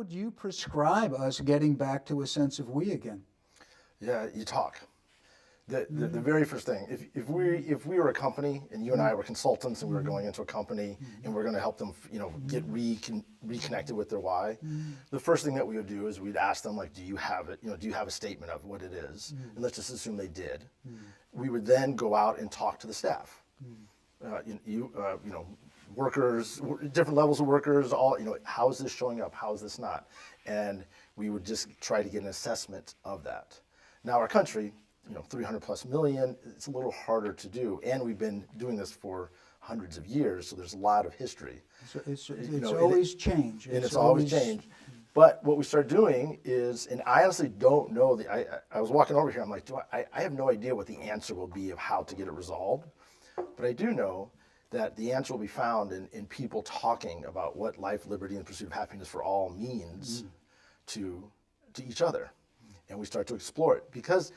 would you prescribe us getting back to a sense of we again? Yeah, you talk. The very first thing, if we were a company and you and I were consultants and we were going into a company and we're going to help them, get reconnected with their why, the first thing that we would do is we'd ask them, like, do you have it? Do you have a statement of what it is? And let's just assume they did. We would then go out and talk to the staff. Workers, different levels of workers, all, how is this showing up? How is this not? And we would just try to get an assessment of that. Now our country, 300 plus million, it's a little harder to do. And we've been doing this for hundreds of years, so there's a lot of history. It's always changed. And it's always changed. But what we started doing is, and I honestly don't know, I was walking over here, I'm like, I have no idea what the answer will be of how to get it resolved. But I do know that the answer will be found in people talking about what life, liberty, and the pursuit of happiness for all means to each other. And we start to explore it because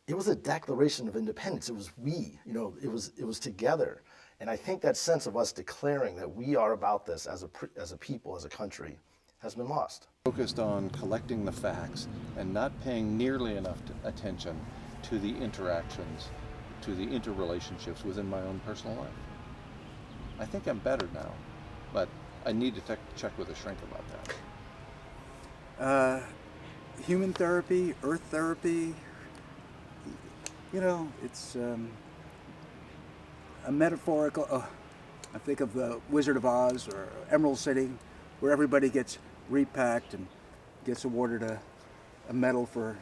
it was a declaration of independence. It was we, it was together. And I think that sense of us declaring that we are about this as a people, as a country, has been lost. Focused on collecting the facts and not paying nearly enough attention to the interactions, to the interrelationships within my own personal life. I think I'm better now, but I need to check with a shrink about that. Human therapy, earth therapy, it's a metaphorical, I think of the Wizard of Oz or Emerald City, where everybody gets repacked and gets awarded a medal for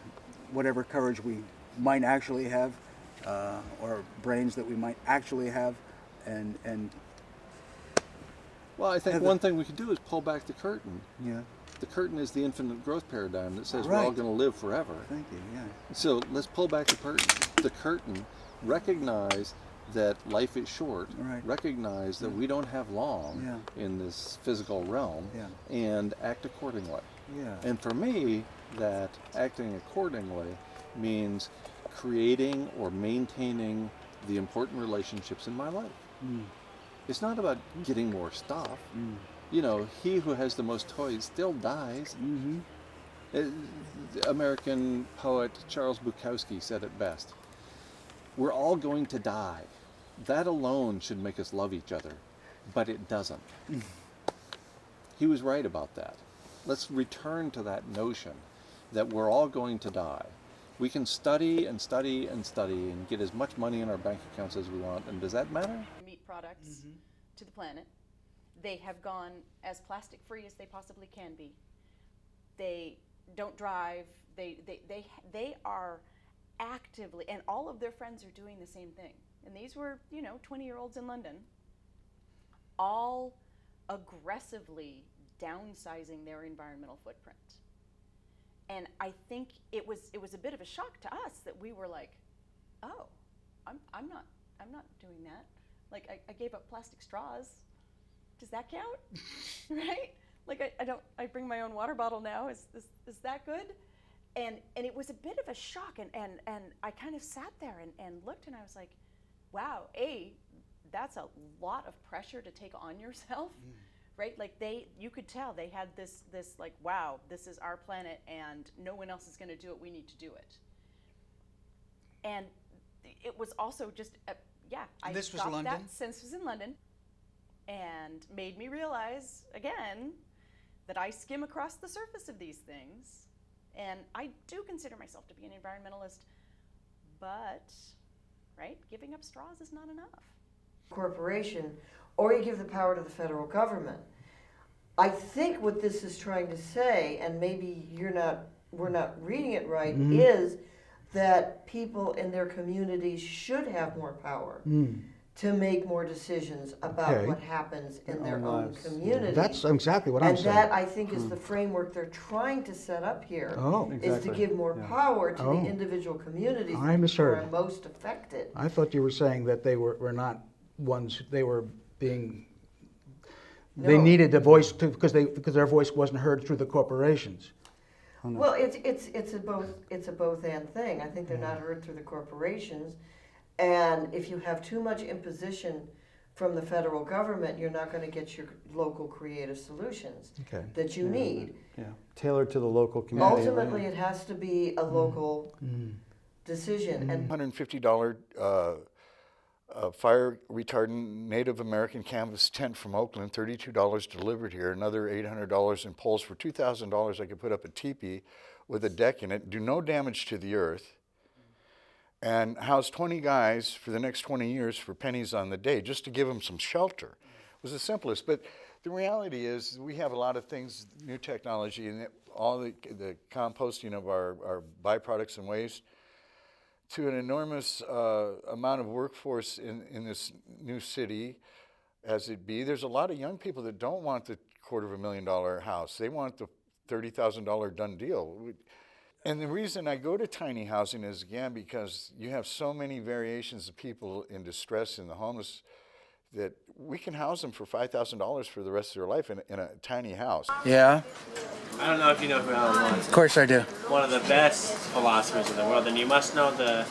whatever courage we might actually have, or brains that we might actually have, and well, I think one thing we could do is pull back the curtain. Yeah. The curtain is the infinite growth paradigm that says Right. we're all going to live forever. Thank you, yeah. So let's pull back the curtain, recognize that life is short, Right. recognize that we don't have long in this physical realm, and act accordingly. Yeah. And for me, that acting accordingly means creating or maintaining the important relationships in my life. It's not about getting more stuff. He who has the most toys still dies. American poet Charles Bukowski said it best. We're all going to die. That alone should make us love each other, but it doesn't. He was right about that. Let's return to that notion that we're all going to die. We can study and study and study and get as much money in our bank accounts as we want, and does that matter? Meat products to the planet. They have gone as plastic free as they possibly can be. They don't drive. They are actively, and all of their friends are doing the same thing. And these were, 20-year-olds in London, all aggressively downsizing their environmental footprint. And I think it was a bit of a shock to us that we were like, oh, I'm not doing that. Like I gave up plastic straws. Does that count? Right? Like I bring my own water bottle now. Is that good? And it was a bit of a shock, and I kind of sat there and looked, and I was like, wow, that's a lot of pressure to take on yourself. Right? Like you could tell they had this like, wow, this is our planet and no one else is going to do it. We need to do it. And it was also just, I This was got London? that sense was in London, and made me realize again that I skim across the surface of these things, and I do consider myself to be an environmentalist, but right, giving up straws is not enough. Corporation, or you give the power to the federal government. I think what this is trying to say, and maybe we're not reading it right, is that people in their communities should have more power to make more decisions about what happens in their own community. That's exactly what I'm saying. And that, I think, is the framework they're trying to set up here, is to give more power to the individual communities I misheard. who are most affected. I thought you were saying that they were not ones, they were being, they needed a voice because their voice wasn't heard through the corporations. Well, it's a both and thing. I think they're not heard through the corporations, and if you have too much imposition from the federal government, you're not going to get your local creative solutions Okay. that you need. Yeah, tailored to the local community. Ultimately, it has to be a local decision. And $150 fire retardant Native American canvas tent from Oakland, $32 delivered here, another $800 in poles. For $2,000 I could put up a teepee with a deck in it, do no damage to the earth, and house 20 guys for the next 20 years for pennies on the day, just to give them some shelter. It was the simplest, but the reality is we have a lot of things, new technology, and all the composting of our byproducts and waste, to an enormous amount of workforce in this new city as it be. There's a lot of young people that don't want the $250,000 house. They want the $30,000 done deal. And the reason I go to tiny housing is, again, because you have so many variations of people in distress in the homeless that we can house them for $5,000 for the rest of their life in a tiny house. Yeah, I don't know if you know who Alan Watts is. of course I do. One of the best philosophers in the world, and you must know the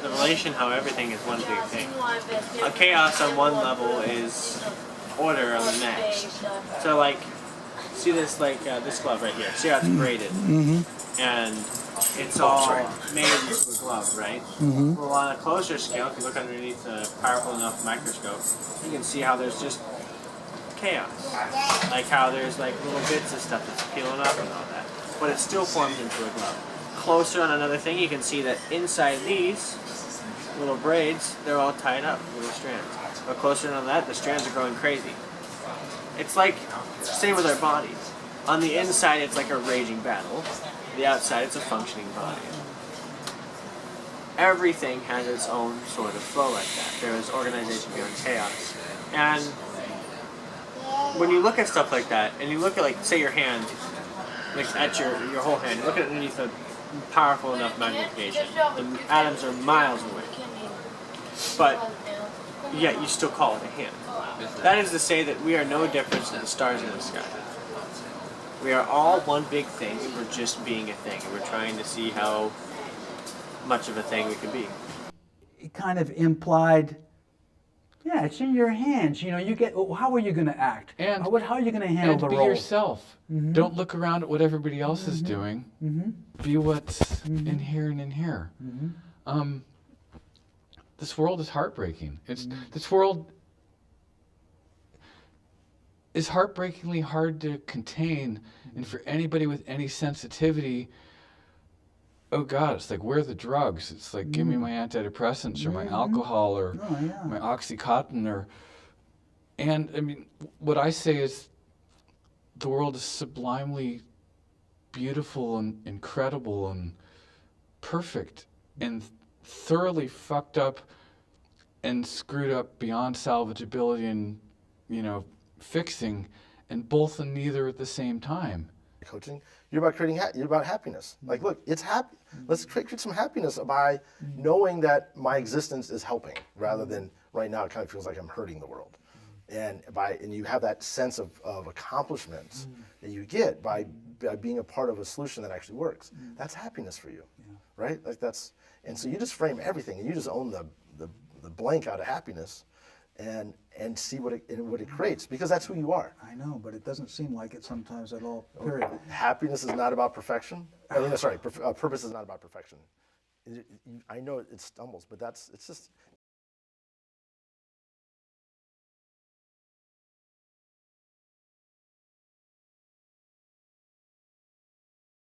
relation how everything is one big thing. A chaos on one level is order on the next. So like, see this this glove right here. See how it's braided, and it's all made into a glove, right? Well, on a closer scale, if you look underneath a powerful enough microscope, you can see how there's just chaos. Like how there's like little bits of stuff that's peeling up and all that. But it still forms into a glove. Closer on another thing, you can see that inside these little braids, they're all tied up, little strands. But closer on that, the strands are growing crazy. It's like, same with our bodies. On the inside, it's like a raging battle. The outside, it's a functioning body. Everything has its own sort of flow like that. There is organization beyond chaos. And when you look at stuff like that, and you look at, like, say your hand, like at your whole hand, you look at it underneath a powerful enough magnification. The atoms are miles away. But yet you still call it a hand. That is to say that we are no different than the stars in the sky. We are all one big thing, and we're just being a thing, and we're trying to see how much of a thing we can be. It kind of implied, yeah, it's in your hands. You know, you get. How are you going to act? And how are you going to handle the be role? yourself. Don't look around at what everybody else is doing. Be what's in here and in here. This world is heartbreaking. This world is heartbreakingly hard to contain, and for anybody with any sensitivity, oh God, it's like, where are the drugs? It's like, give me my antidepressants or my alcohol or my Oxycontin and I mean, what I say is the world is sublimely beautiful and incredible and perfect and thoroughly fucked up and screwed up beyond salvageability and, you know, fixing, and both and neither at the same time. Coaching, you're about creating, you're about happiness. Like, look, it's happy. Let's create some happiness by knowing that my existence is helping, rather than right now it kind of feels like I'm hurting the world. And you have that sense of accomplishments that you get by being a part of a solution that actually works. That's happiness for you, right? Like and so you just frame everything, and you just own the blank out of happiness, and see what it creates, because that's who you are. I know, but it doesn't seem like it sometimes at all, period. Happiness is not about perfection. I mean, sorry, purpose is not about perfection. I know it stumbles, but it's just